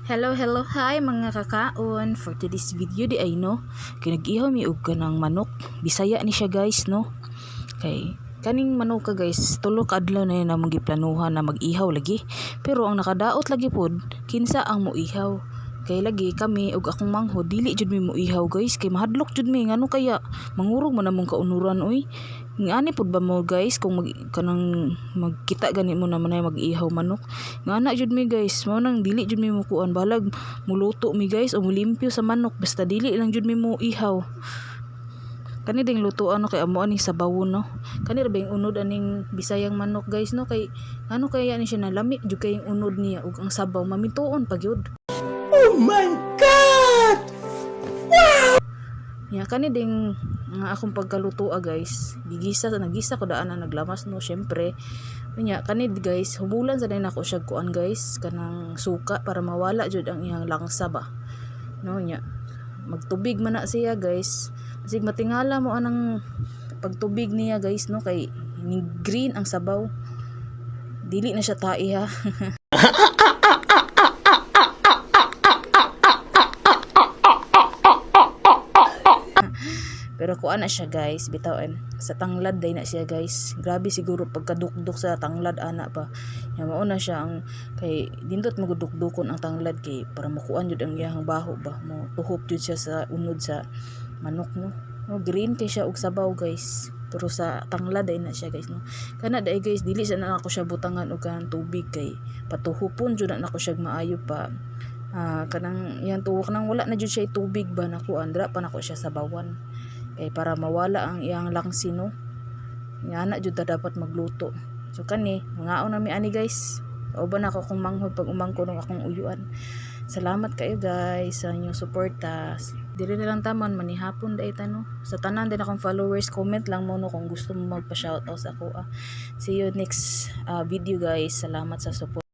Hello, hello, hi mga kakaon. For today's video di ay no, kinag-ihaw mi og kanang manok. Bisaya ni siya guys no. Kay kaning manok ka guys, tulo ka adlaw na yun na magiplanuhan na mag-ihaw lagi. Pero ang nakadaot lagi pod, kinsa ang muihaw. Kay lagi kami og akong manghod dili jud mi muihaw guys, kay mahadlok jud mi ngano kaya mangurog man namong kaunuran oy. Ngani pod ba mo guys kung kanang magkita gani mo naman ay mag-ihaw manok. Ngana jud mi guys, mao nang dili jud mi mukuan balag muluto mi guys o mulimpyo sa manok basta dili lang jud mi mo ihaw. Kani ding luto ano kay amo ani sabawon no. Kani ra bang unod aning bisayang manok guys no kay ano kaya ni siya nalami jud kay ang unod niya ug ang sabaw mamituon pa gyud. Oh my God! Ya kani ding nga akong pagkaluto guys. Nagisa ko daan na naglamas no syempre. Nya kani guys, humulan sa din ako siya kuan guys kanang suka para mawala jud ang iyang langsa ba. No nya magtubig man na siya guys. Sig matingala mo anang pagtubig niya guys no kay ni green ang sabaw. Dili na siya tai ha. Pero kuan na siya guys, bitawan sa tanglad day na siya guys. Grabe siguro pagkadukduk sa tanglad ana pa. Ya mao na siya ang kay dindot magudukdukon ang tanglad kay para makuan jud ang iyang baho ba. Mo tuhop jud siya sa unod sa manok no. No green kay siya og sabaw guys. Pero sa tanglad day na siya guys no. Kana day guys dili sa na ako siya butangan og kanang tubig kay patuhupon jud na ako siya maayo pa. Kanang iyang tuwok nang wala na jud siya tubig ba nako andra pa nako siya sa bawan kay para mawala ang iyang langsi no ana jud ta dapat magluto so kani mangaon na mi ani guys uban ako kung manghod pag umangko ng akong uyuan. Salamat kayo guys sa inyong suporta. Dili na lang taman manihapon day no sa tanan din akong followers, comment lang mo no kung gusto mo magpa-shoutout sa ako. See you next video guys. Salamat sa support.